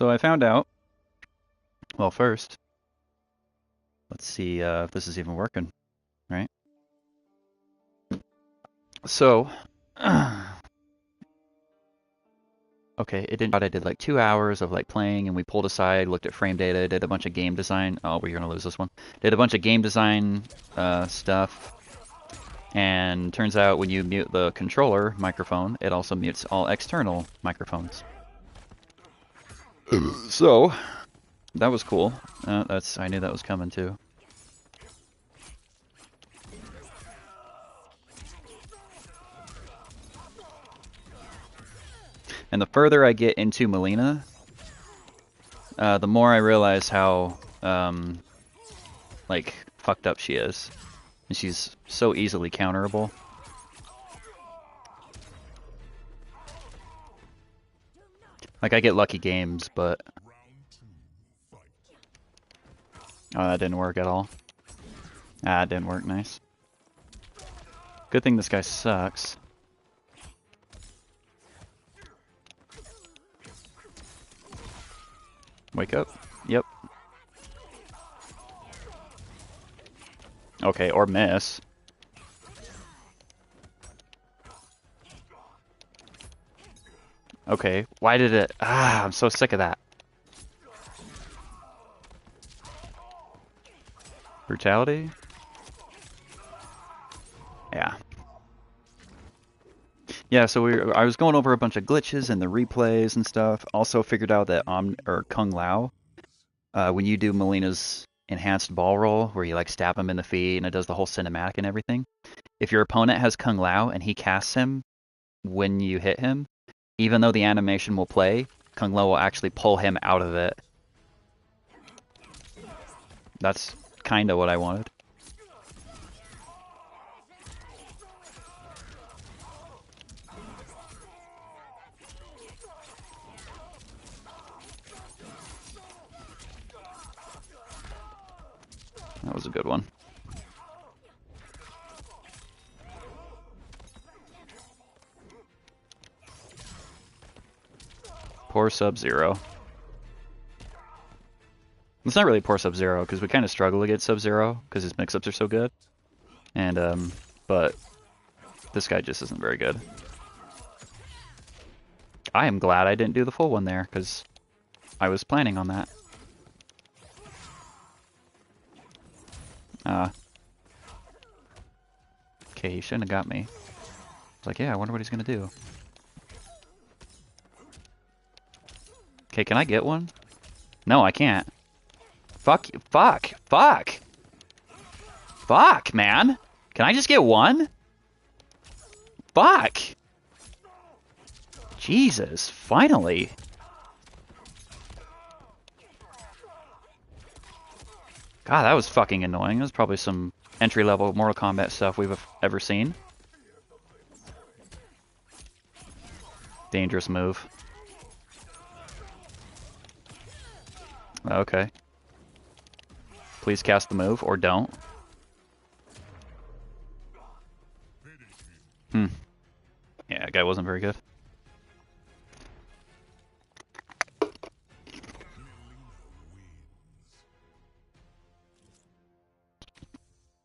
So I found out, well, first, let's see if this is even working, right? So, okay, it didn't. I did like 2 hours of like playing, and we pulled aside, looked at frame data, did a bunch of game design. Oh, we're gonna lose this one. Did a bunch of game design stuff, and turns out when you mute the controller microphone, it also mutes all external microphones. So that was cool. I knew that was coming too. And the further I get into Mileena, the more I realize how like fucked up she is, and she's so easily counterable. Like I get lucky games, but oh, that didn't work at all. Ah, it didn't work. Nice. Good thing this guy sucks. Wake up. Yep. Okay, or miss. Okay, why did it... Ah, I'm so sick of that. Brutality? Yeah. Yeah, so I was going over a bunch of glitches and the replays and stuff. Also figured out that Kung Lao, when you do Mileena's enhanced ball roll, where you like stab him in the feet and it does the whole cinematic and everything, if your opponent has Kung Lao and he casts him when you hit him, even though the animation will play, Kung Lao will actually pull him out of it. That's kind of what I wanted. That was a good one. Poor Sub-Zero. It's not really poor Sub-Zero, because we kind of struggle against Sub-Zero, because his mix-ups are so good. And, but this guy just isn't very good. I am glad I didn't do the full one there, because I was planning on that. Okay, he shouldn't have got me. I was like, yeah, I wonder what he's gonna do. Okay, can I get one? No, I can't. Fuck, fuck, fuck! Fuck, man! Can I just get one? Fuck! Jesus, finally! God, that was fucking annoying. That was probably some entry-level Mortal Kombat stuff we've ever seen. Dangerous move. Okay. Please cast the move, or don't. Yeah, that guy wasn't very good.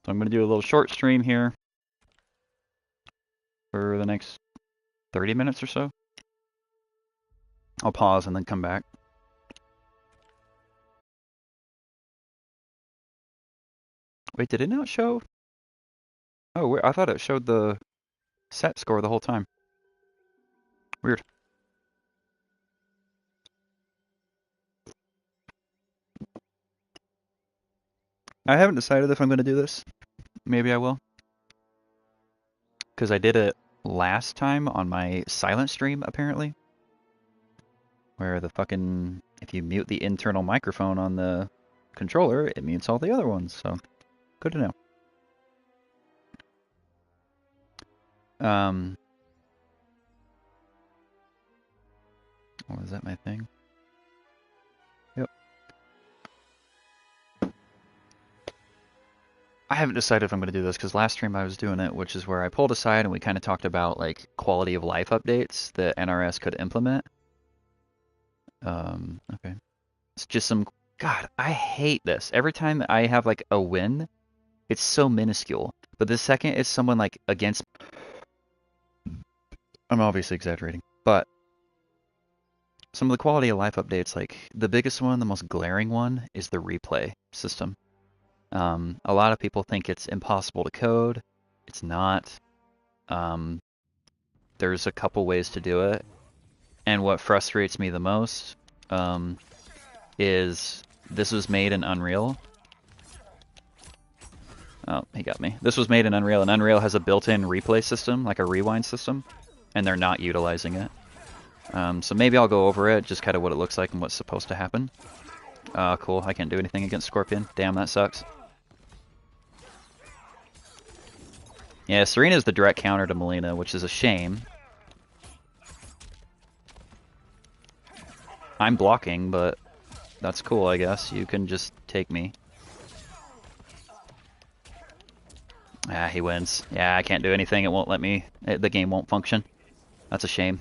So I'm going to do a little short stream here for the next 30 minutes or so. I'll pause and then come back. Wait, did it not show? Oh, wait, I thought it showed the set score the whole time. Weird. I haven't decided if I'm going to do this. Maybe I will. Because I did it last time on my silent stream, apparently. Where the fucking... If you mute the internal microphone on the controller, it mutes all the other ones, so... Good to know. Oh, is that my thing? Yep. I haven't decided if I'm going to do this, because last stream I was doing it, which is where I pulled aside and we kind of talked about, like, quality of life updates that NRS could implement. Okay. It's just some... God, I hate this. Every time I have, like, a win, it's so minuscule. But the second it's someone, like, against... I'm obviously exaggerating. But some of the quality of life updates, like, the biggest one, the most glaring one, is the replay system. A lot of people think it's impossible to code. It's not. There's a couple ways to do it. And what frustrates me the most is this was made in Unreal. Oh, he got me. This was made in Unreal, and Unreal has a built-in replay system, like a rewind system, and they're not utilizing it. So maybe I'll go over it, just kind of what it looks like and what's supposed to happen. Cool. I can't do anything against Scorpion. Damn, that sucks. Yeah, Serena's the direct counter to Mileena, which is a shame. I'm blocking, but that's cool, I guess. You can just take me. Ah, he wins. Yeah, I can't do anything. It won't let me. The game won't function. That's a shame.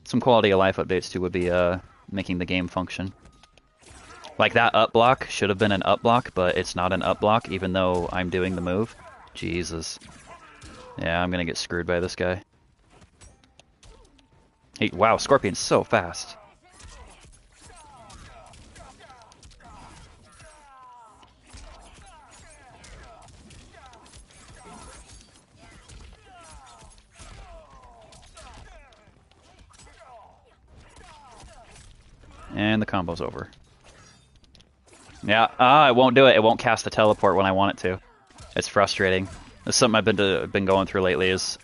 Some quality of life updates, too, would be making the game function. Like, that up block should have been an up block, but it's not an up block, even though I'm doing the move. Jesus. Yeah, I'm gonna get screwed by this guy. Hey, wow, Scorpion's so fast. And the combo's over. Yeah, it won't do it. It won't cast the teleport when I want it to. It's frustrating. That's something I've been going through lately is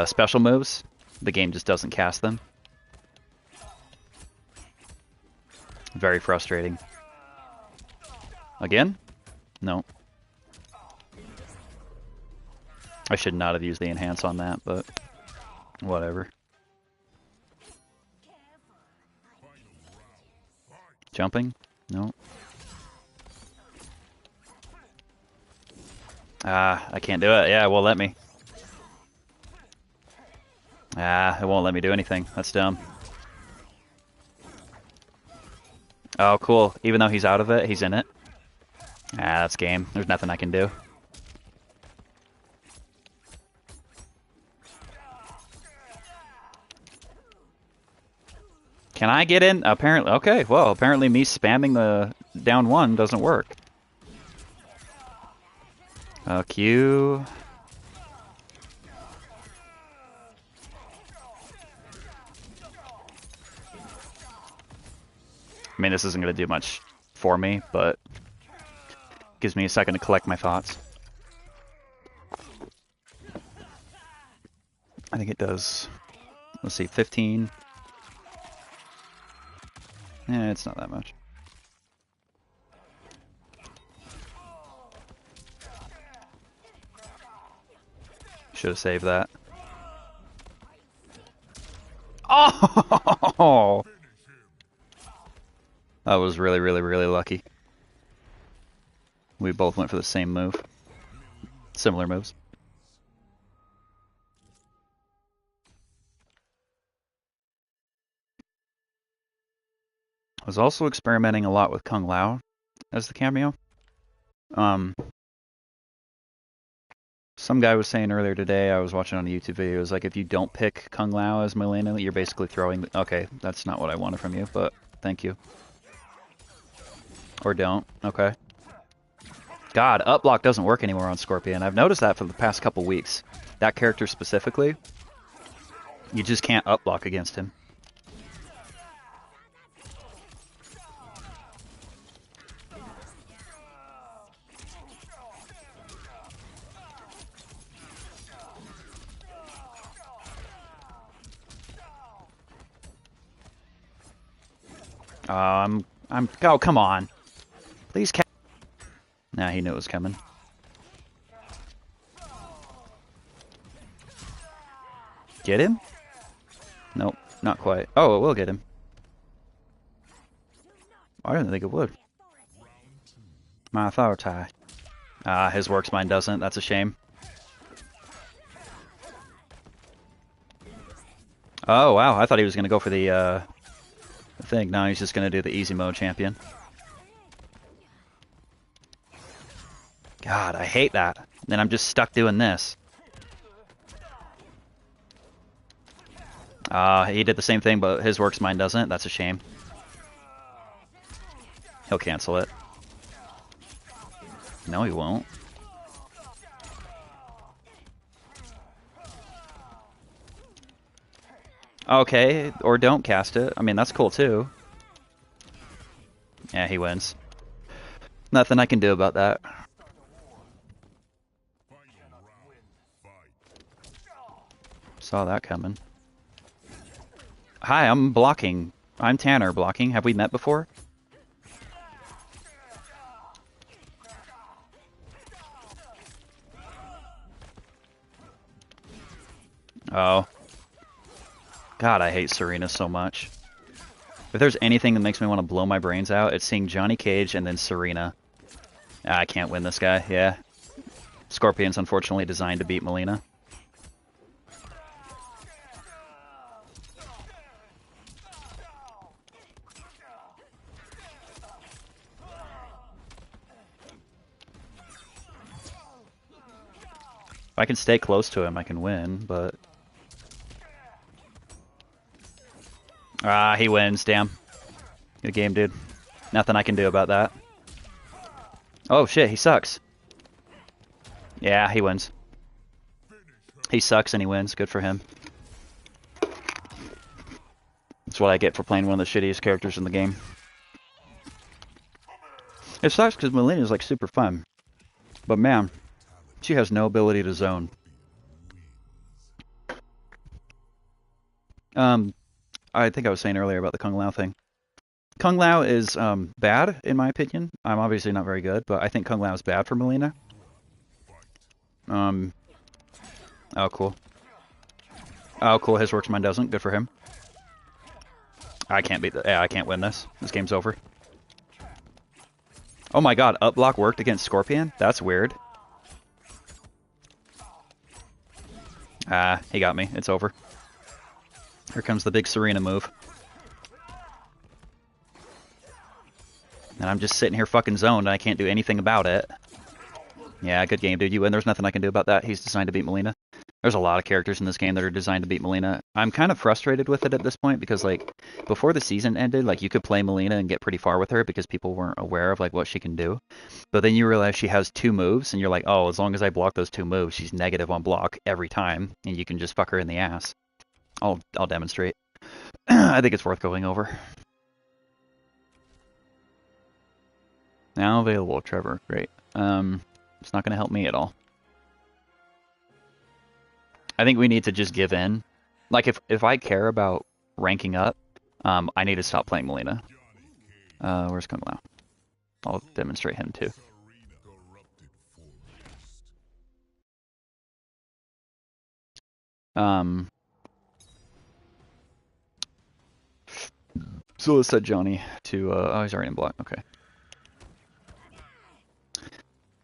special moves. The game just doesn't cast them. Very frustrating. Again? No. I should not have used the enhance on that, but whatever. Jumping? No. I can't do it. Yeah, it won't let me. It won't let me do anything. That's dumb. Oh, cool. Even though he's out of it, he's in it. That's game. There's nothing I can do. Can I get in? Apparently. Okay, well, apparently me spamming the down one doesn't work. Q. I mean, this isn't going to do much for me, but gives me a second to collect my thoughts. I think it does. Let's see, 15. Yeah, it's not that much. Should have saved that. Oh! That was really, really, really lucky. We both went for the same move. Similar moves. I was also experimenting a lot with Kung Lao as the cameo. Some guy was saying earlier today, I was watching on a YouTube video, it was like if you don't pick Kung Lao as Mileena, you're basically throwing... Okay, that's not what I wanted from you, but thank you. Or don't. Okay. God, up block doesn't work anymore on Scorpion. I've noticed that for the past couple weeks. That character specifically, you just can't up block against him. Oh, come on. Please catch. Nah, he knew it was coming. Get him? Nope, not quite. Oh, it will get him. I didn't think it would. My authority. His works, mine doesn't. That's a shame. Oh, wow. I thought he was going to go for the thing. No, he's just going to do the easy mode champion. God, I hate that. Then I'm just stuck doing this. He did the same thing, but his works, mine doesn't. That's a shame. He'll cancel it. No, he won't. Okay, or don't cast it. I mean, that's cool too. Yeah, he wins. Nothing I can do about that. Saw that coming. Hi, I'm blocking. I'm Tanner blocking. Have we met before? Oh. God, I hate Serena so much. If there's anything that makes me want to blow my brains out, it's seeing Johnny Cage and then Serena. I can't win this guy, yeah. Scorpion's unfortunately designed to beat Mileena. If I can stay close to him, I can win, but... he wins, damn. Good game, dude. Nothing I can do about that. Oh, shit, he sucks. Yeah, he wins. He sucks and he wins. Good for him. That's what I get for playing one of the shittiest characters in the game. It sucks because Mileena is like super fun. But man, she has no ability to zone. I think I was saying earlier about the Kung Lao thing. Kung Lao is bad, in my opinion. I'm obviously not very good, but I think Kung Lao is bad for Mileena. Oh, cool. Oh, cool. His works, mine doesn't. Good for him. I can't beat yeah, I can't win this. This game's over. Oh my god, up block worked against Scorpion? That's weird. He got me. It's over. Here comes the big Serena move. And I'm just sitting here fucking zoned and I can't do anything about it. Yeah, good game, dude. You win. There's nothing I can do about that. He's designed to beat Mileena. There's a lot of characters in this game that are designed to beat Mileena. I'm kind of frustrated with it at this point because, like, before the season ended, like, you could play Mileena and get pretty far with her because people weren't aware of, like, what she can do. But then you realize she has 2 moves, and you're like, oh, as long as I block those 2 moves, she's negative on block every time, and you can just fuck her in the ass. I'll demonstrate. I think it's worth going over. Now available, Trevor. Great. It's not going to help me at all. I think we need to just give in. Like, if I care about ranking up, I need to stop playing Mileena. Where's Kung Lao? I'll demonstrate him too. So let's set Johnny to, oh, he's already in block, okay.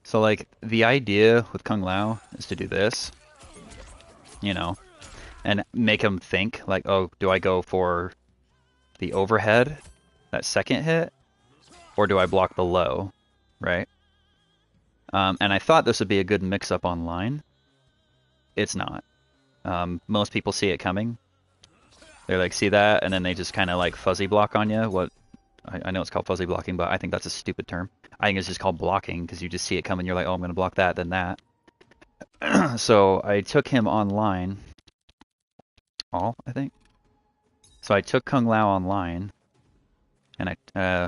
So, like, the idea with Kung Lao is to do this. You know, and make him think, like, oh, do I go for the overhead, that second hit, or do I block the low, right? And I thought this would be a good mix-up online. It's not. Most people see it coming. They're like, see that, and then they just kind of, like, fuzzy block on you. What I know it's called fuzzy blocking, but I think that's a stupid term. I think it's just called blocking, because you just see it coming, you're like, oh, I'm going to block that, then that. So I took him online. I think. So I took Kung Lao online, and I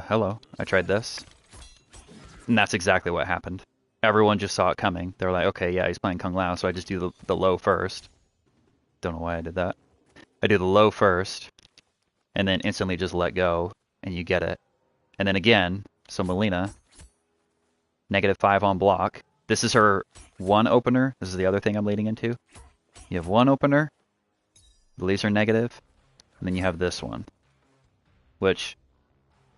tried this, and that's exactly what happened. Everyone just saw it coming. They were like, okay, yeah, he's playing Kung Lao, so I just do the low first. Don't know why I did that. I do the low first, and then instantly just let go, and you get it. And then again, so Mileena, -5 on block. This is her 1 opener. This is the other thing I'm leading into. You have 1 opener, these are negative, and then you have this one, which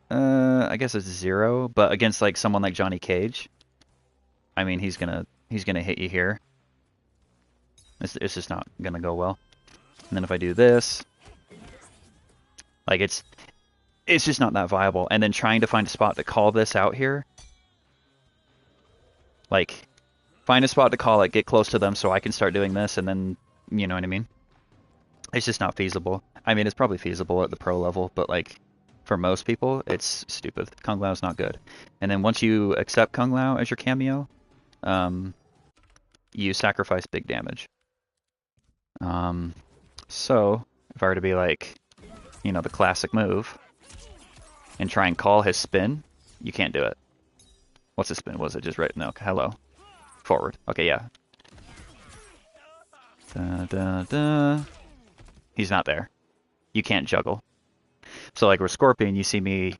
I guess it's 0, but against like someone like Johnny Cage, I mean he's gonna hit you here. It's just not gonna go well. And then if I do this, Like it's just not that viable. And then trying to find a spot to call this out here, like find a spot to call it, get close to them so I can start doing this, and then you know what I mean? It's just not feasible. I mean, it's probably feasible at the pro level, but like for most people, it's stupid. Kung Lao's not good. And then once you accept Kung Lao as your cameo, you sacrifice big damage. So if I were to be like, you know, the classic move and try and call his spin, you can't do it. What's his spin? Was it just right? No, hello. Forward. Okay, yeah. Da, da, da. He's not there. You can't juggle. So like with Scorpion, you see me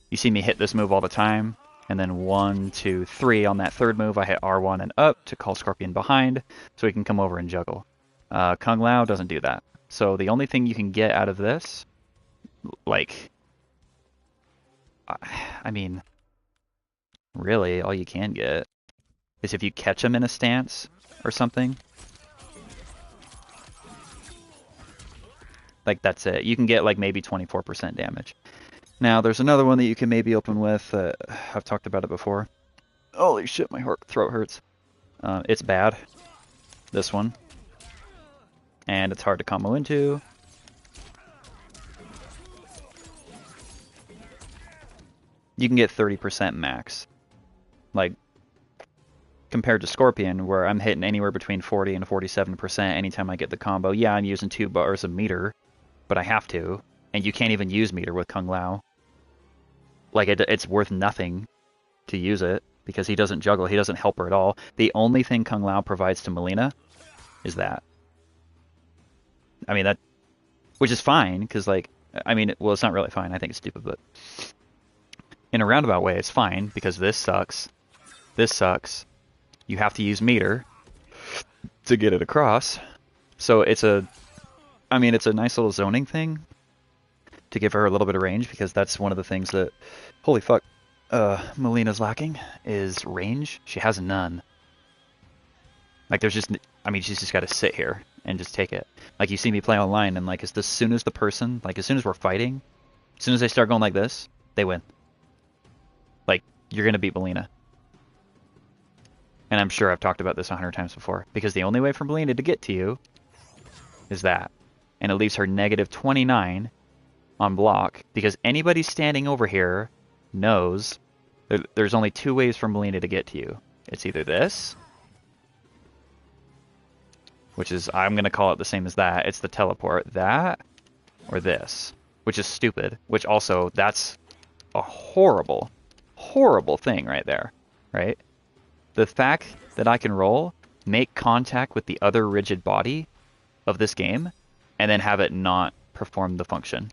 hit this move all the time, and then 1, 2, 3 on that third move, I hit R1 and up to call Scorpion behind, so he can come over and juggle. Kung Lao doesn't do that. So the only thing you can get out of this, like, I mean, really, all you can get is if you catch him in a stance or something. Like, that's it. You can get, like, maybe 24% damage. Now, there's another one that you can maybe open with. I've talked about it before. Holy shit, my throat hurts. It's bad. This one. And it's hard to combo into. You can get 30% max. Like, compared to Scorpion, where I'm hitting anywhere between 40 and 47% anytime I get the combo. Yeah, I'm using 2 bars of meter, but I have to. And you can't even use meter with Kung Lao. Like, it's worth nothing to use it, because he doesn't juggle, he doesn't help her at all. The only thing Kung Lao provides to Mileena is that. I mean, that, which is fine, because, like, I mean, well, it's not really fine, I think it's stupid, but in a roundabout way, it's fine, because this sucks, you have to use meter to get it across, so it's I mean, it's a nice little zoning thing to give her a little bit of range, because that's one of the things that, holy fuck, Mileena's lacking, is range. She has none. Like, there's just, I mean, she's just got to sit here and just take it. Like, you see me play online, and like, as soon as the person, like, as soon as we're fighting, as soon as they start going like this, they win. Like, you're gonna beat Mileena. And I'm sure I've talked about this 100 times before, because the only way for Mileena to get to you is that. And it leaves her negative 29 on block, because anybody standing over here knows there's only 2 ways for Mileena to get to you. It's either this, which is, I'm going to call it the same as that. It's the teleport. That, or this, which is stupid. Which also, that's a horrible, horrible thing right there, right? The fact that I can roll, make contact with the other rigid body of this game, and then have it not perform the function.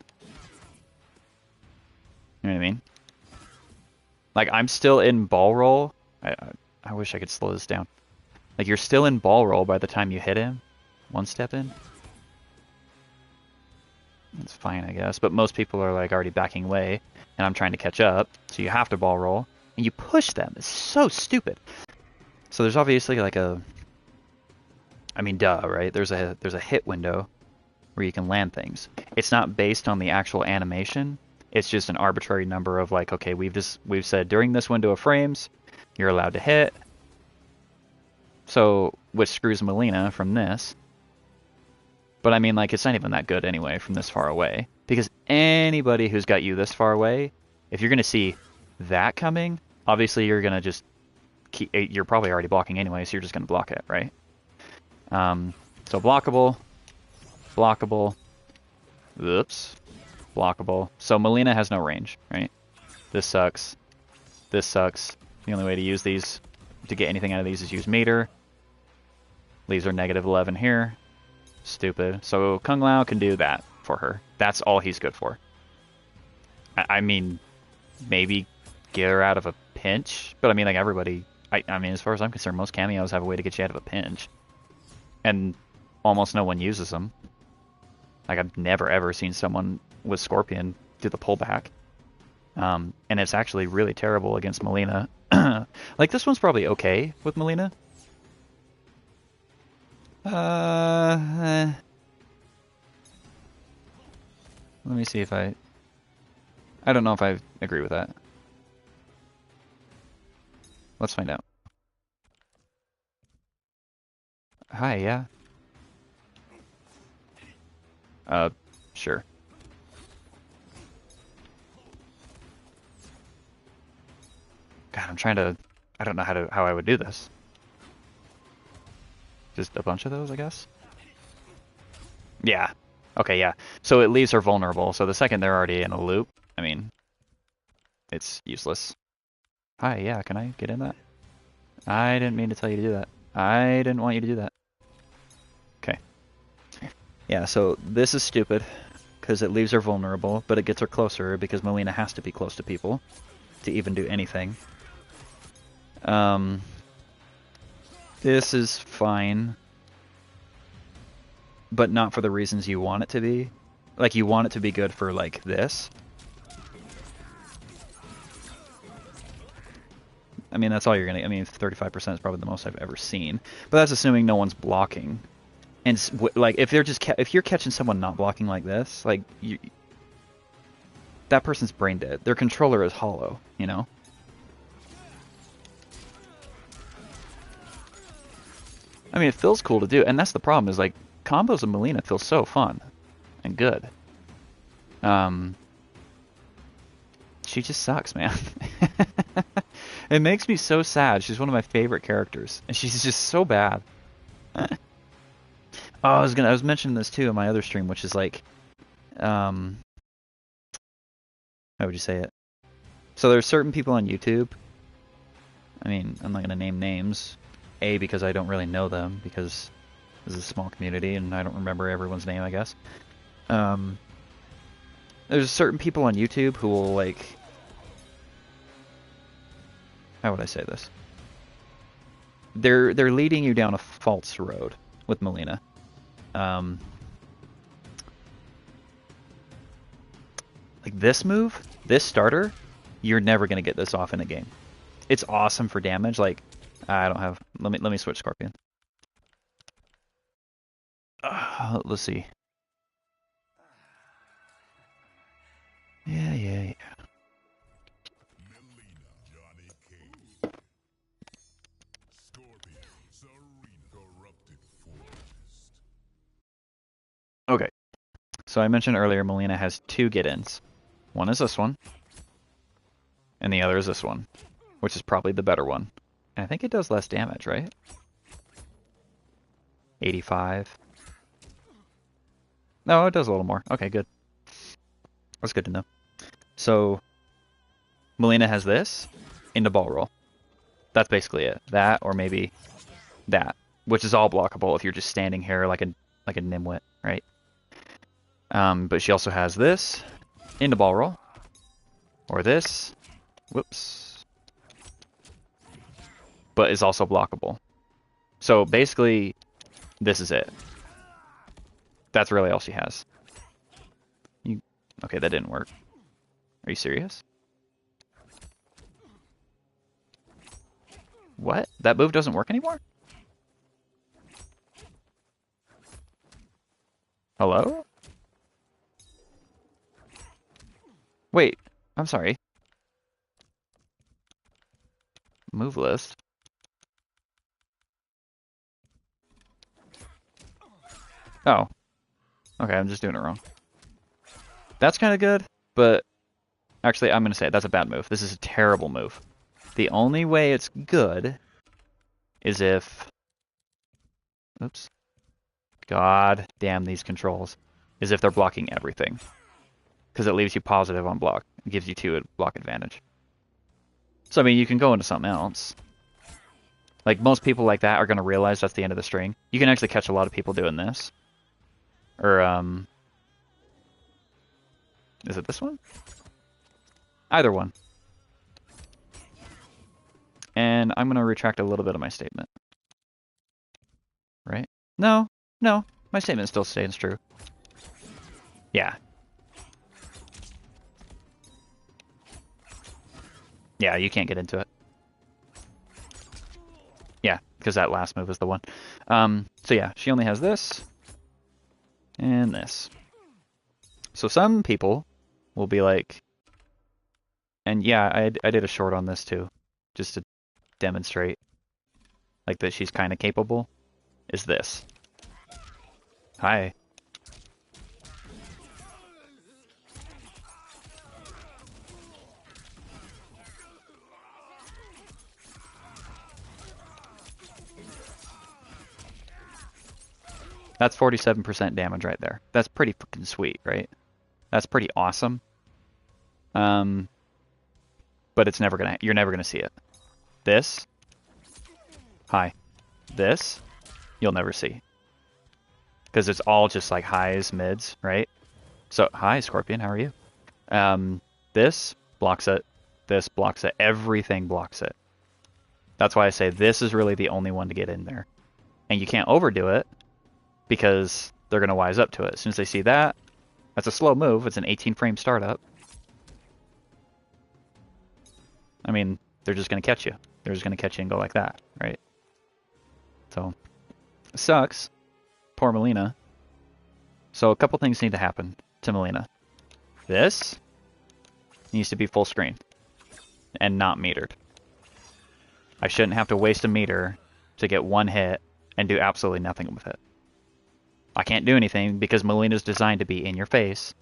You know what I mean? Like, I'm still in ball roll. I wish I could slow this down. Like, you're still in ball roll by the time you hit him. 1 step in. It's fine, I guess. But most people are, like, already backing away, and I'm trying to catch up. So you have to ball roll, and you push them. It's so stupid. So there's obviously, like, I mean, duh, right? There's a hit window where you can land things. It's not based on the actual animation. It's just an arbitrary number of, like, okay, we've said during this window of frames, you're allowed to hit. So, which screws Mileena from this. But I mean, like, it's not even that good anyway from this far away. Because anybody who's got you this far away, if you're going to see that coming, obviously you're going to just you're probably already blocking anyway, so you're just going to block it, right? So blockable, oops, blockable. So Mileena has no range, right? This sucks. The only way to use these, to get anything out of these, is use meter. Leaves her negative 11 here. Stupid. So Kung Lao can do that for her. That's all he's good for. I mean, maybe get her out of a pinch, but I mean, like, everybody, I mean, as far as I'm concerned, most cameos have a way to get you out of a pinch. And almost no one uses them. Like, I've never ever seen someone with Scorpion do the pullback. And it's actually really terrible against Mileena. Like, this one's probably okay with Mileena. Let me see if I don't know if I agree with that. Let's find out. Hi, yeah. Sure. God, I'm trying to... I don't know how I would do this. Just a bunch of those, I guess? Yeah. Okay, yeah. So it leaves her vulnerable, so the second they're already in a loop, I mean, it's useless. Hi, yeah, can I get in that? I didn't mean to tell you to do that. I didn't want you to do that. Okay. Yeah, so this is stupid, because it leaves her vulnerable, but it gets her closer, because Mileena has to be close to people to even do anything. This is fine, but not for the reasons you want it to be. Like, you want it to be good for, like, this. I mean, that's all you're gonna... I mean, 35% is probably the most I've ever seen. But that's assuming no one's blocking. And, like, if you're catching someone not blocking like this, like, that person's brain dead. Their controller is hollow, you know? I mean, it feels cool to do, and that's the problem, is, like, combos of Mileena feel so fun and good. She just sucks, man. It makes me so sad. She's one of my favorite characters, and she's just so bad. Oh, I was mentioning this too in my other stream, which is like, how would you say it? So there's certain people on YouTube. I mean, I'm not gonna name names. A, because I don't really know them, because this is a small community and I don't remember everyone's name, I guess. There's certain people on YouTube who will, like... How would I say this? They're leading you down a false road with Mileena. Like this move, this starter, you're never gonna get this off in a game. It's awesome for damage. Like, I don't have... Let me switch Scorpion. Let's see. Yeah. Okay. So I mentioned earlier, Mileena has two get-ins. One is this one, and the other is this one, which is probably the better one. And I think it does less damage, right? 85. No, it does a little more. Okay, good. That's good to know. So, Mileena has this into ball roll. That's basically it. That, or maybe that, which is all blockable if you're just standing here like a nimwit, right? But she also has this into ball roll, or this, whoops, but is also blockable. So basically, this is it. That's really all she has. Okay, that didn't work. Are you serious? What? That move doesn't work anymore? Hello? Wait, I'm sorry. Move list. Oh. Okay, I'm just doing it wrong. That's kind of good, but actually I'm going to say it. That's a bad move. This is a terrible move. The only way it's good is if... Oops. God damn these controls. Is if they're blocking everything. Because it leaves you positive on block. It gives you 2 block advantage. So, I mean, you can go into something else. Like, most people like that are going to realize that's the end of the string. You can actually catch a lot of people doing this. Or, is it this one? Either one. And I'm going to retract a little bit of my statement. Right? No. My statement still stands true. Yeah. Yeah, you can't get into it. Yeah, because that last move is the one. So yeah, she only has this. And this. So some people will be like, and yeah, I did a short on this too, just to demonstrate like that she's kind of capable, is this. Hi. That's 47% damage right there. That's pretty fucking sweet, right? That's pretty awesome. Um, but you're never gonna see it. This, hi. This, you'll never see. Because it's all just like highs, mids, right? So, hi, Scorpion, how are you? This blocks it. This blocks it. Everything blocks it. That's why I say this is really the only one to get in there. And you can't overdo it because they're going to wise up to it. As soon as they see that, that's a slow move. It's an 18-frame startup. I mean, they're just going to catch you. They're just going to catch you and go like that, right? So, it sucks. Poor Mileena. So a couple things need to happen to Mileena. This needs to be full screen and not metered. I shouldn't have to waste a meter to get one hit and do absolutely nothing with it. I can't do anything because Mileena's designed to be in your face.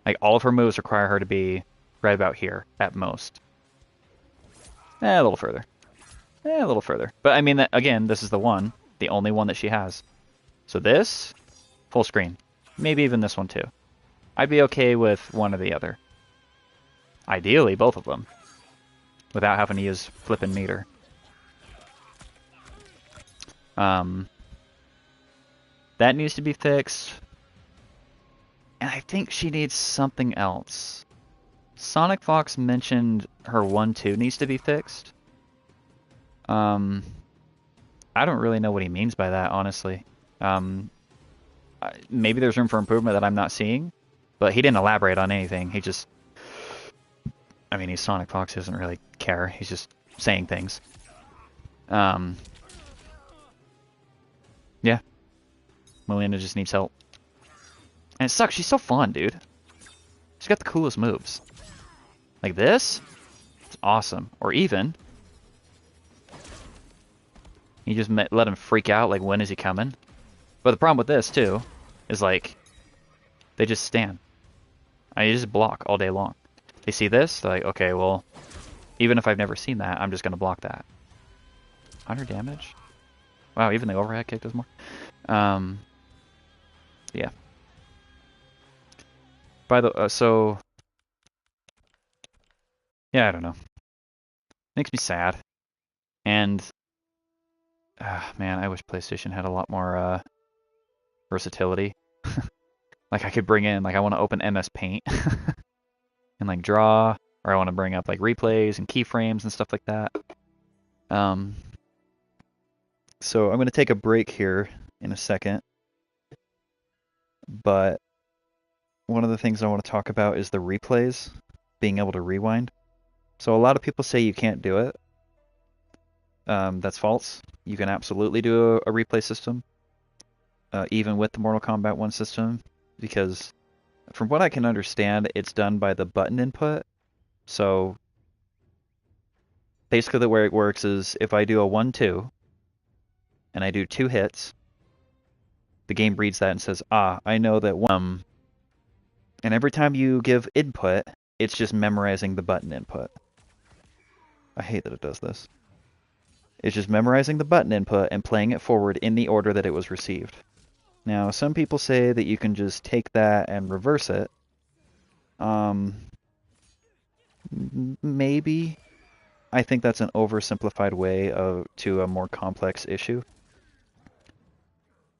Like, all of her moves require her to be right about here, at most. A little further. A little further. But I mean, again, this is the only one that she has. So this, full screen. Maybe even this one too. I'd be okay with one or the other. Ideally, both of them. Without having to use flippin' meter. That needs to be fixed. And I think she needs something else. Sonic Fox mentioned her 1-2 needs to be fixed. I don't really know what he means by that, honestly. Maybe there's room for improvement that I'm not seeing, but he didn't elaborate on anything. He just... I mean, he's Sonic Fox, he doesn't really care. He's just saying things. Yeah. Mileena just needs help. And it sucks, she's so fun, dude. She's got the coolest moves. Like this? It's awesome. Or even... You just let him freak out, like, when is he coming? But the problem with this, too, is, like, they just stand. You just block all day long. They see this, they're like, okay, well, even if I've never seen that, I'm just going to block that. 100 damage? Wow, even the overhead kick does more. Yeah. By the so... Yeah, I don't know. Makes me sad. And... man, I wish PlayStation had a lot more, versatility. Like, I could bring in, like, I want to open MS Paint and, like, draw, or I want to bring up, like, replays and keyframes and stuff like that. So I'm going to take a break here in a second, but one of the things I want to talk about is the replays, being able to rewind. So a lot of people say you can't do it. That's false. You can absolutely do a replay system, even with the Mortal Kombat 1 system, because from what I can understand, it's done by the button input. So basically the way it works is if I do a 1-2 and I do 2 hits, the game reads that and says, I know that one. And every time you give input, it's just memorizing the button input. I hate that it does this. It's just memorizing the button input and playing it forward in the order that it was received. Now, some people say that you can just take that and reverse it. Maybe. I think that's an oversimplified way to a more complex issue.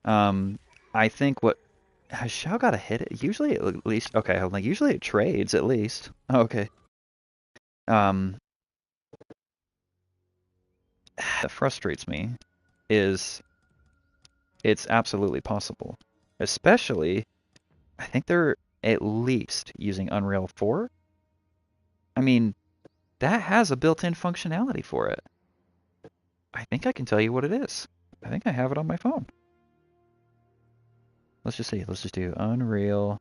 I think what... Has Shao got a hit? Usually at least... Okay, like usually it trades at least. Oh, okay. That frustrates me is it's absolutely possible. Especially, I think they're at least using Unreal 4. I mean, that has a built-in functionality for it. I think I can tell you what it is. I think I have it on my phone. Let's just see. Let's just do Unreal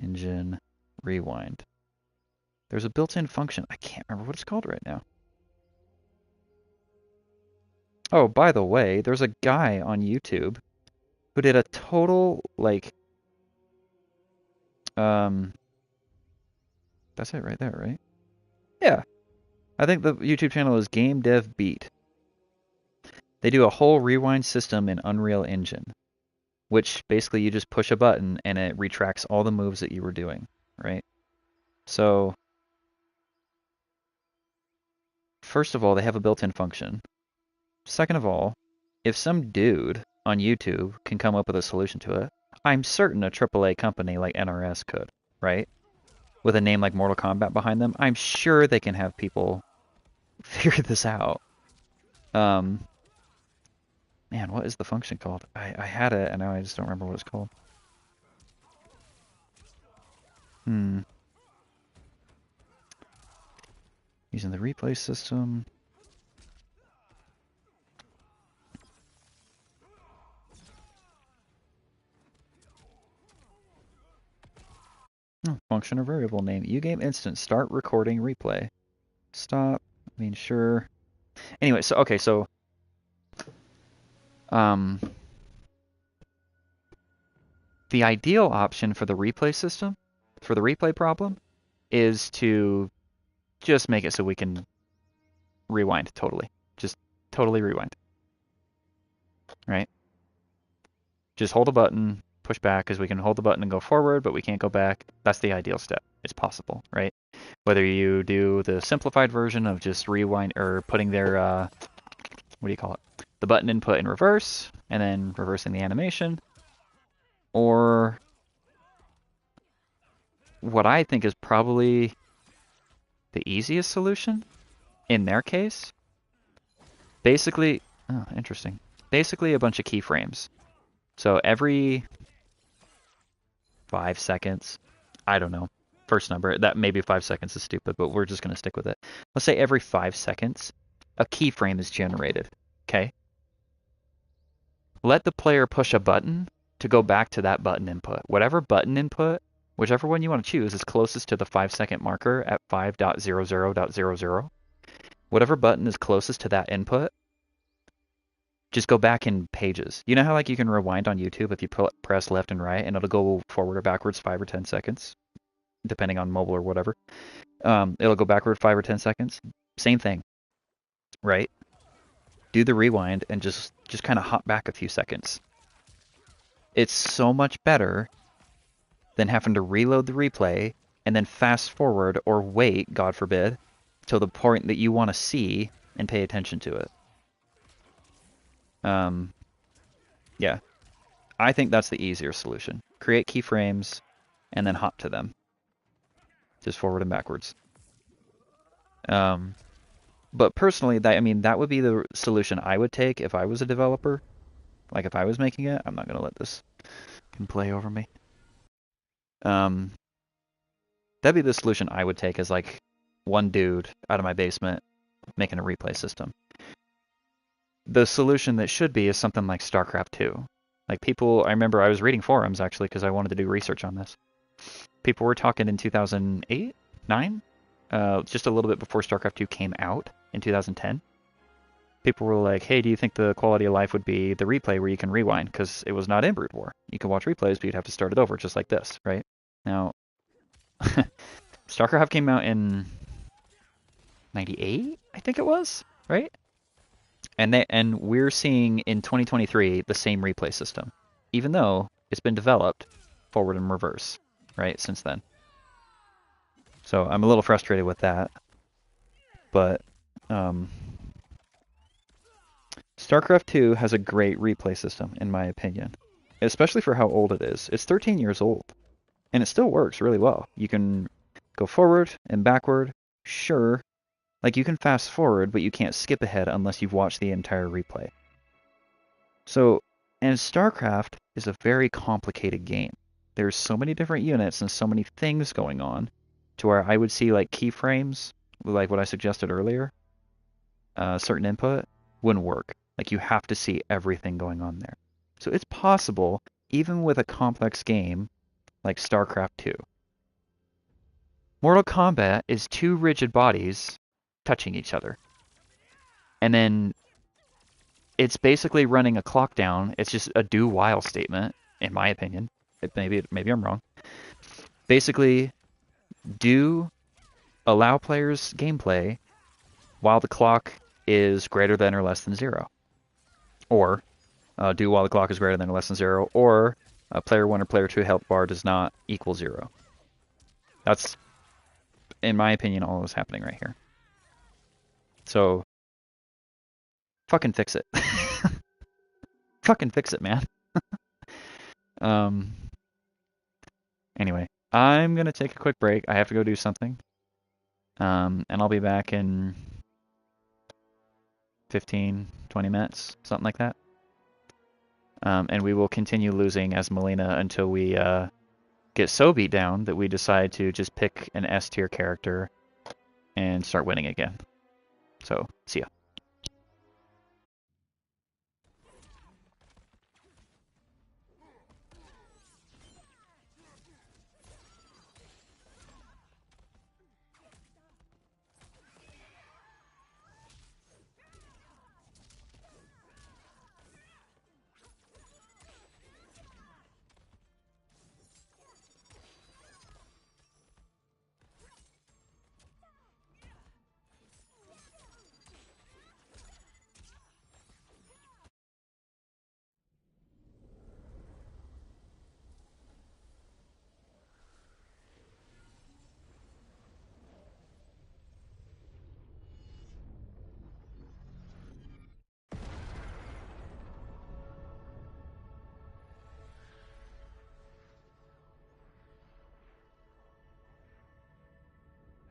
engine rewind. There's a built-in function. I can't remember what it's called right now. Oh, by the way, there's a guy on YouTube who did a total, like, that's it right there, right? Yeah. I think the YouTube channel is Game Dev Beat. They do a whole rewind system in Unreal Engine, which basically you just push a button and it retracts all the moves that you were doing, right? So, first of all, they have a built-in function. Second of all, if some dude on YouTube can come up with a solution to it, I'm certain a AAA company like NRS could, right? With a name like Mortal Kombat behind them, I'm sure they can have people figure this out. Man, what is the function called? I had it and now I just don't remember what it's called. Using the replay system. Function or variable name. UGame instance. Start recording replay. Stop. I mean, sure. Anyway, so okay, so the ideal option for the replay system, for the replay problem, is to just make it so we can rewind totally. Just totally rewind. Right? Just hold a button, push back, because we can hold the button and go forward, but we can't go back. That's the ideal step. It's possible, right? Whether you do the simplified version of just rewind or putting their, what do you call it? The button input in reverse, and then reversing the animation, or what I think is probably the easiest solution in their case. Basically, oh, interesting. Basically a bunch of keyframes. So every 5 seconds, I don't know, first number, that maybe 5 seconds is stupid, but we're just going to stick with it. Let's say every 5 seconds, a keyframe is generated, okay? Let the player push a button to go back to that button input. Whatever button input, whichever one you want to choose, is closest to the 5-second marker at 5.00.00. Whatever button is closest to that input, just go back in pages. You know how like you can rewind on YouTube if you press left and right and it'll go forward or backwards 5 or 10 seconds, depending on mobile or whatever. It'll go backward 5 or 10 seconds. Same thing, right? Do the rewind and just kind of hop back a few seconds. It's so much better than having to reload the replay and then fast forward or wait, God forbid, till the point that you want to see and pay attention to it. Yeah, I think that's the easier solution. Create keyframes and then hop to them. Just forward and backwards. But personally, that would be the solution I would take if I was a developer. Like if I was making it, I'm not gonna let this play over me. That'd be the solution I would take as like one dude out of my basement making a replay system. The solution that should be is something like StarCraft 2. Like people, I remember I was reading forums actually because I wanted to do research on this. People were talking in 2008, 9, just a little bit before StarCraft 2 came out in 2010. People were like, hey, do you think the quality of life would be the replay where you can rewind? Because it was not in Brood War. You could watch replays, but you'd have to start it over just like this, right? Now, StarCraft came out in 98, I think it was, right? And we're seeing in 2023 the same replay system, even though it's been developed forward and reverse, right, since then. So I'm a little frustrated with that. But StarCraft 2 has a great replay system, in my opinion, especially for how old it is. It's 13 years old, and it still works really well. You can go forward and backward, sure. Like, you can fast forward, but you can't skip ahead unless you've watched the entire replay. So, and StarCraft is a very complicated game. There's so many different units and so many things going on to where I would see, like, keyframes, like what I suggested earlier, certain input, wouldn't work. Like, you have to see everything going on there. So it's possible, even with a complex game like StarCraft 2, Mortal Kombat is two rigid bodies touching each other. And then it's basically running a clock down. It's just a do while statement, in my opinion. Maybe I'm wrong. Basically, do allow players gameplay while the clock is greater than or less than 0. Or do while the clock is greater than or less than 0. Or player 1 or player 2 health bar does not equal 0. That's, in my opinion, all that's happening right here. So, fucking fix it. Fucking fix it, man. um. Anyway, I'm gonna take a quick break. I have to go do something. And I'll be back in 15, 20 minutes, something like that. And we will continue losing as Mileena until we get so beat down that we decide to just pick an S tier character and start winning again. So, see ya.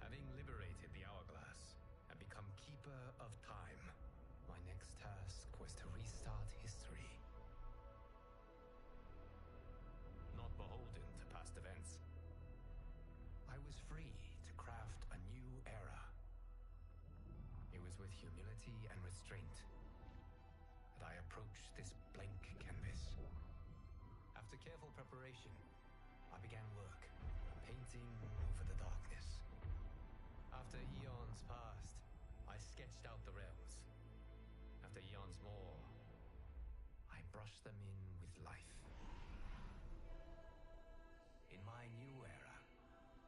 Having liberated the hourglass and become keeper of time, my next task was to restart history. Not beholden to past events, I was free to craft a new era. It was with humility and restraint that I approached this blank canvas. After careful preparation, I began work, painting over the darkness. After eons passed, I sketched out the realms. After eons more, I brushed them in with life. In my new era,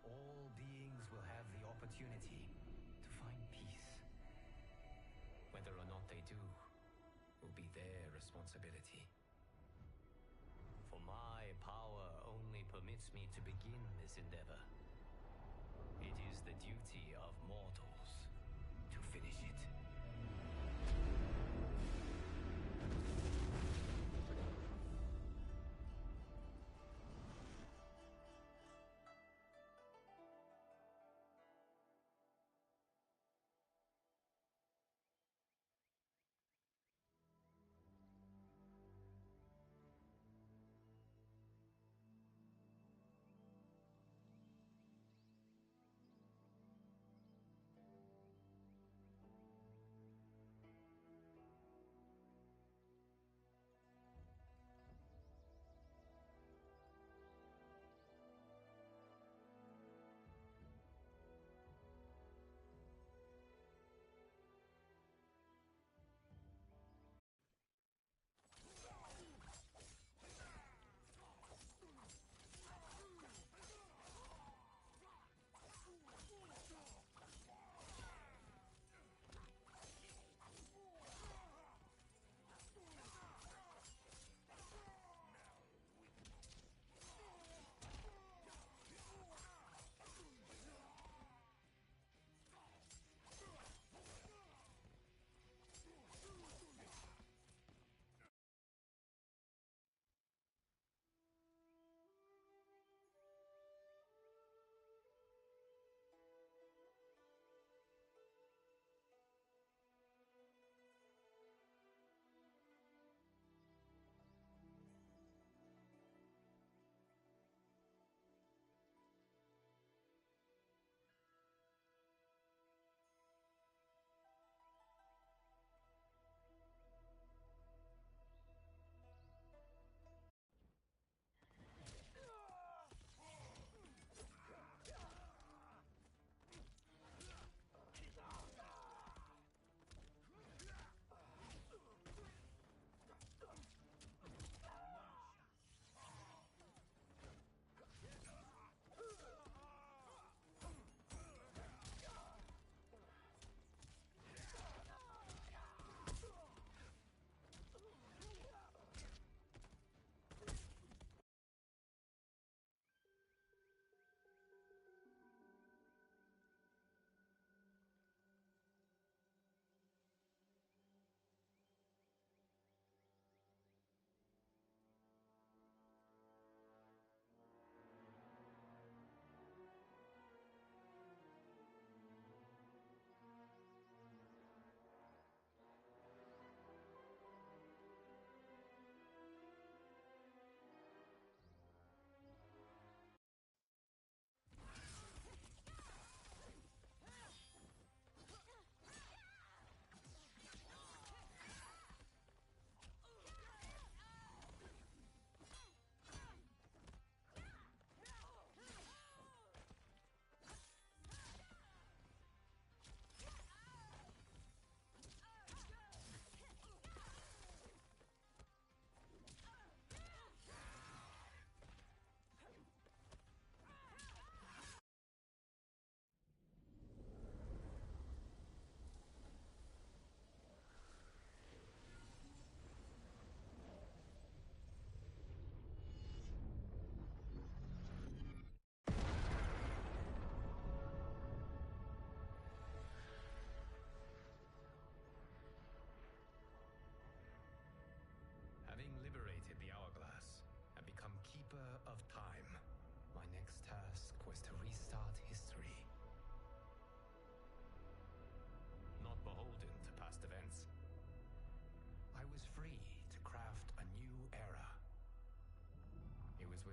all beings will have the opportunity to find peace. Whether or not they do will be their responsibility. For my power only permits me to begin this endeavor. It is the duty of mortals to finish it.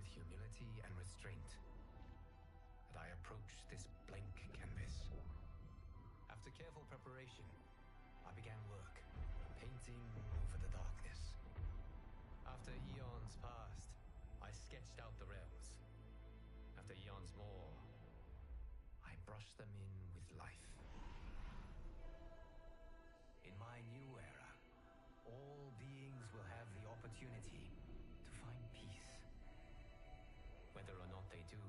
with humility and restraint that I approached this blank canvas. After careful preparation, I began work, painting over the darkness. After eons passed, I sketched out the realms. After eons more, I brushed them in with life. In my new era, all beings will have the opportunity to find peace. Whether or not they do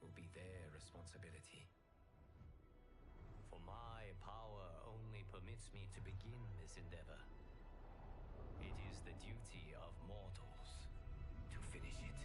will be their responsibility. For my power only permits me to begin this endeavor. It is the duty of mortals to finish it.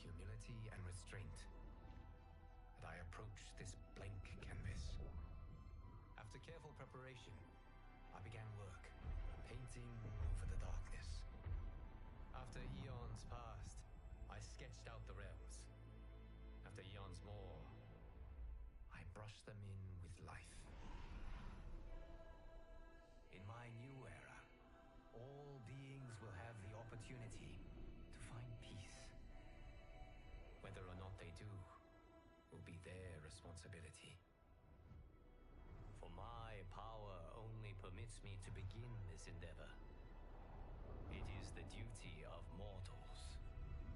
humility and restraint that I approach this blank canvas. After careful preparation, I began work, painting over the darkness. After eons passed, I sketched out the realms. After eons more, I brushed them in with life. In my new era, all beings will have the opportunity to find peace. Whether or not they do will be their responsibility. For my power only permits me to begin this endeavor. It is the duty of mortals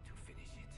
to finish it.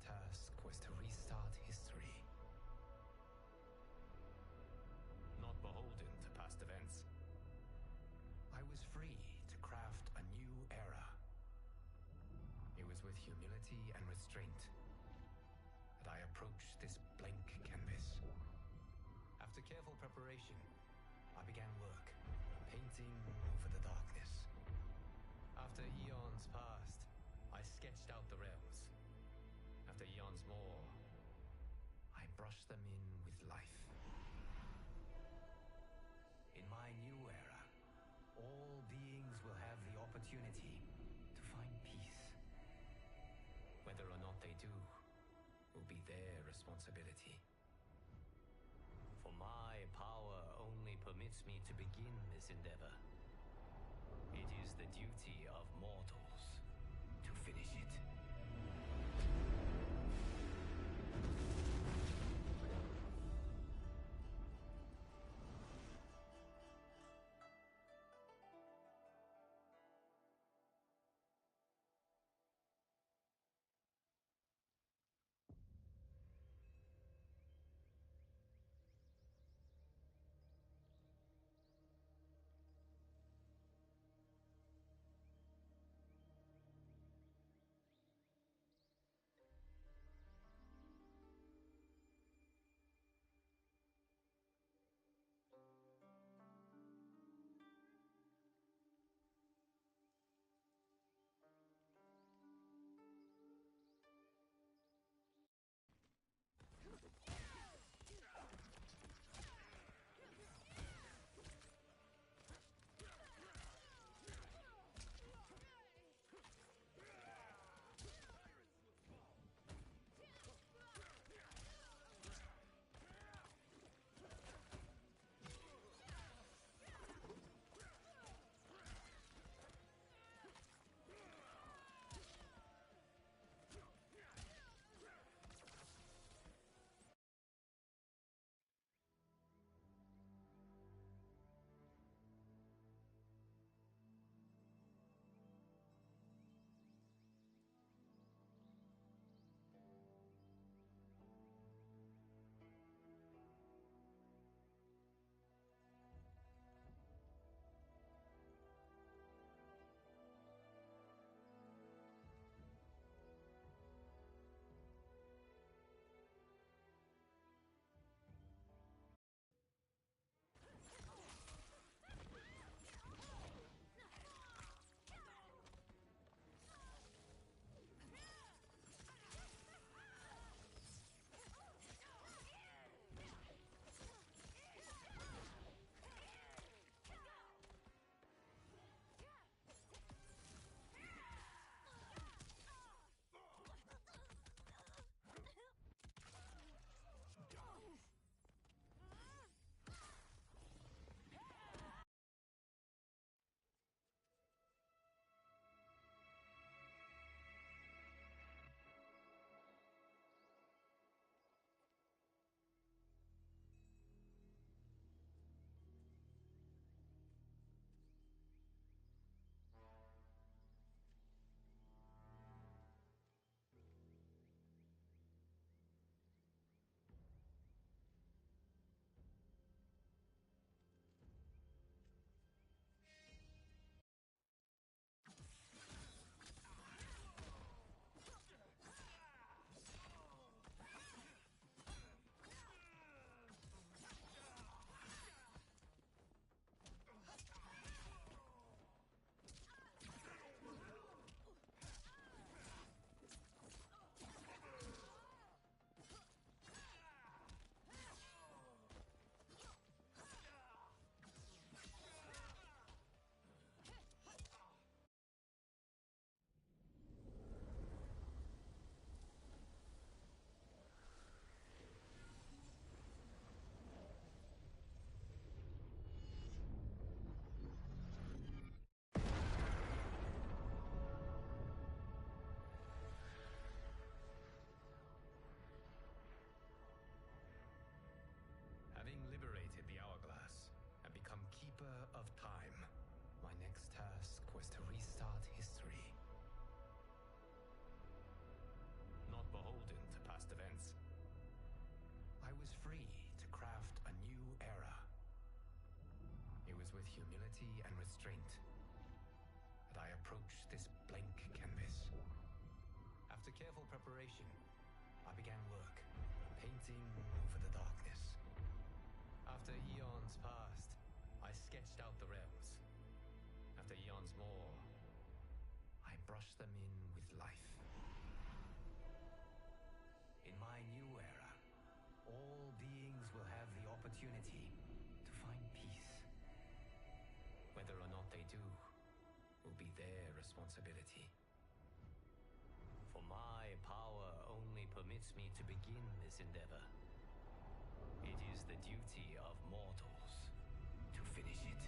task was to restart history. Not beholden to past events, I was free to craft a new era. It was with humility and restraint that I approached this blank canvas. After careful preparation, I began work, painting over the darkness. eons past, I sketched out the realms. After eons more, I brushed them in with life. In my new era, all beings will have the opportunity to find peace. Whether or not they do will be their responsibility. For my power only permits me to begin this endeavor. It is the duty of mortals to finish it. Having liberated the hourglass and become keeper of time, my next task was to restart history. Not beholden to past events, I was free to craft a new era. It was with humility and restraint that I approached this blank canvas. After careful preparation, I began work, painting over the darkness. After eons passed, I sketched out the realms. After eons more, I brushed brush them in with life. In my new era, all beings will have the opportunity to find peace. Whether or not they do will be their responsibility. For my power only permits me to begin this endeavor. It is the duty of mortals to finish it.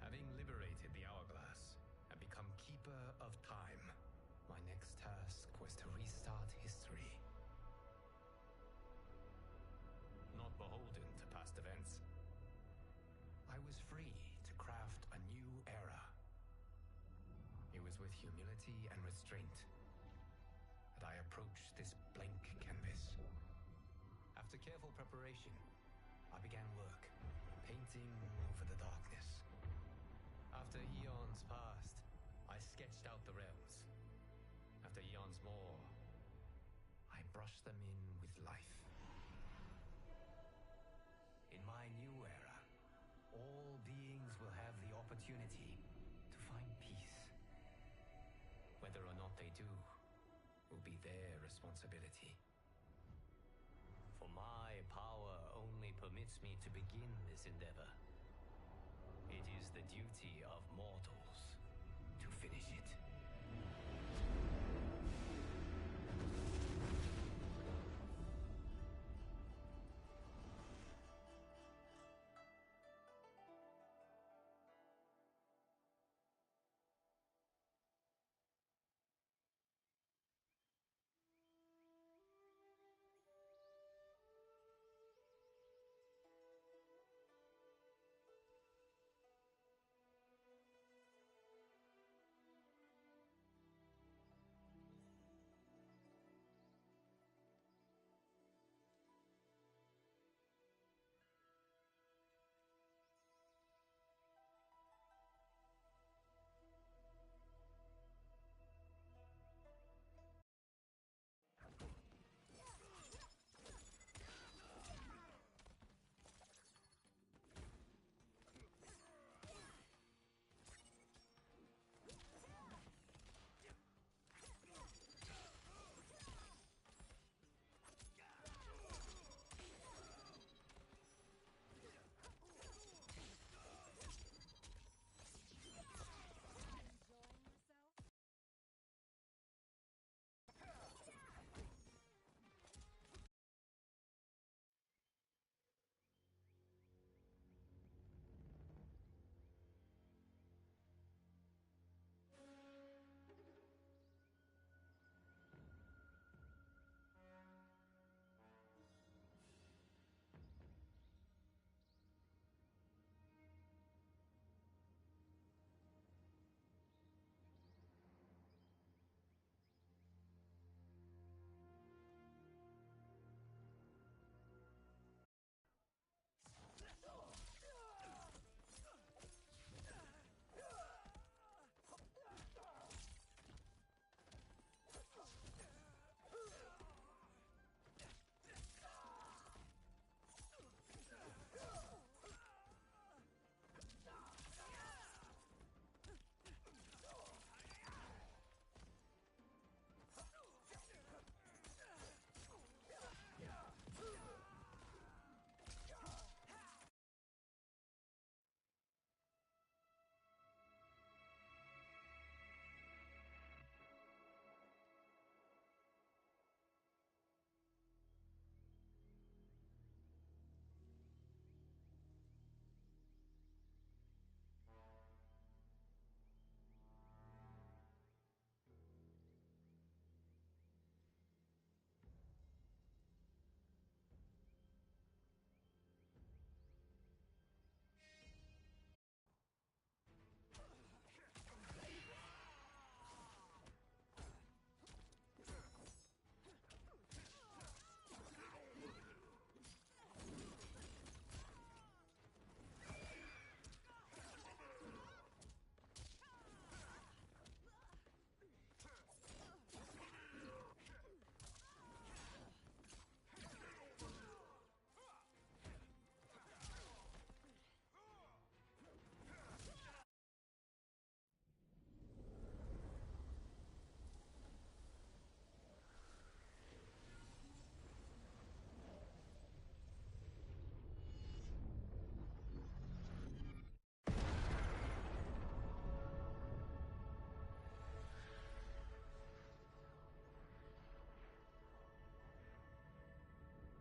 Having liberated the hourglass and become keeper of time, my next task was to restart history. Not beholden to past events, I was free to craft a new era. It was with humility and restraint that I approached this blank canvas. After careful preparation, I began work, painting over the darkness. After eons passed, I sketched out the realms. After eons more, I brushed them in with life. In my new era, all opportunity to find peace. Whether or not they do will be their responsibility. For my power only permits me to begin this endeavor. It is the duty of mortals to finish it.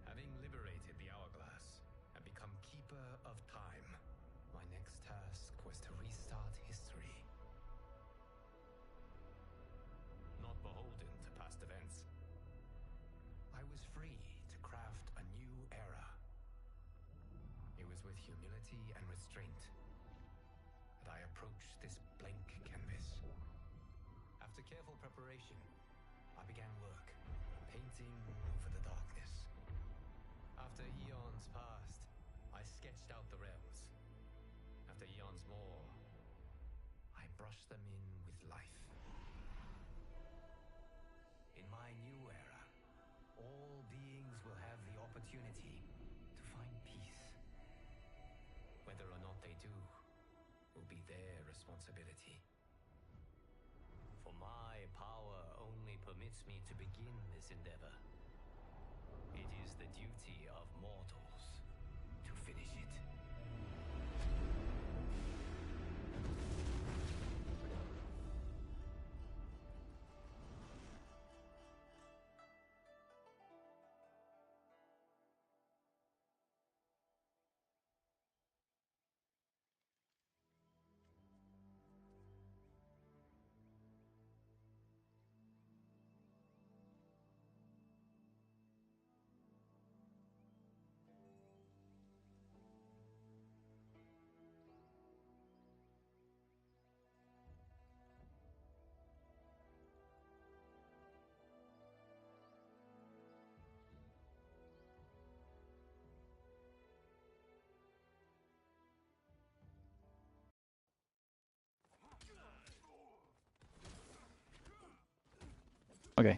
Having liberated the hourglass and become keeper of time, my next task was to restart history. Not beholden to past events, I was free to craft a new era. It was with humility and restraint that I approached this blank canvas. After careful preparation, I began work, painting over the darkness. After eons passed, I sketched out the realms. After eons more, I brushed them in with life. In my new era, all beings will have the opportunity to find peace. Whether or not they do will be their responsibility. For my power only permits me to begin this endeavor. It is the duty of mortals to finish it. Okay.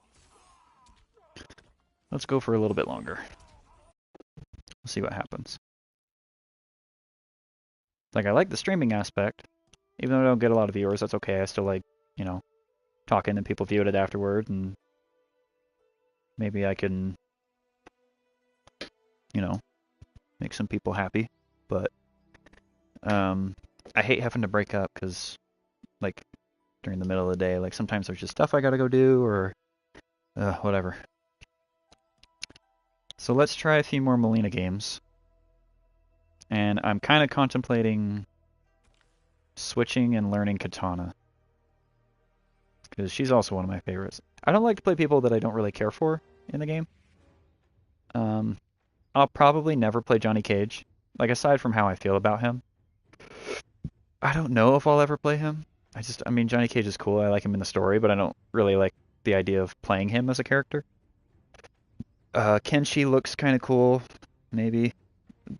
Let's go for a little bit longer. We'll see what happens. Like, I like the streaming aspect. Even though I don't get a lot of viewers, that's okay. I still like, you know, talking and people viewed it afterward, and maybe I can, you know, make some people happy. But I hate having to break up because, like, during the middle of the day, like, sometimes there's just stuff I gotta go do or whatever. So let's try a few more Mileena games. And I'm kind of contemplating switching and learning Katana. Because she's also one of my favorites. I don't like to play people that I don't really care for in the game. I'll probably never play Johnny Cage. Like, aside from how I feel about him, I don't know if I'll ever play him. I mean, Johnny Cage is cool. I like him in the story, but I don't really like the idea of playing him as a character. Kenshi looks kind of cool, maybe.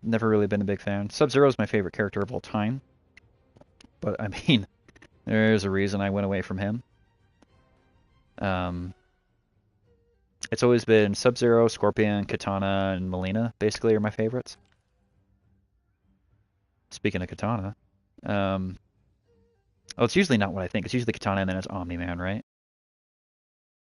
Never really been a big fan. Sub-Zero is my favorite character of all time. But, I mean, there's a reason I went away from him. It's always been Sub-Zero, Scorpion, Katana, and Mileena, basically, are my favorites. Speaking of Katana, oh, it's usually not what I think. It's usually Katana and then it's Omni-Man, right?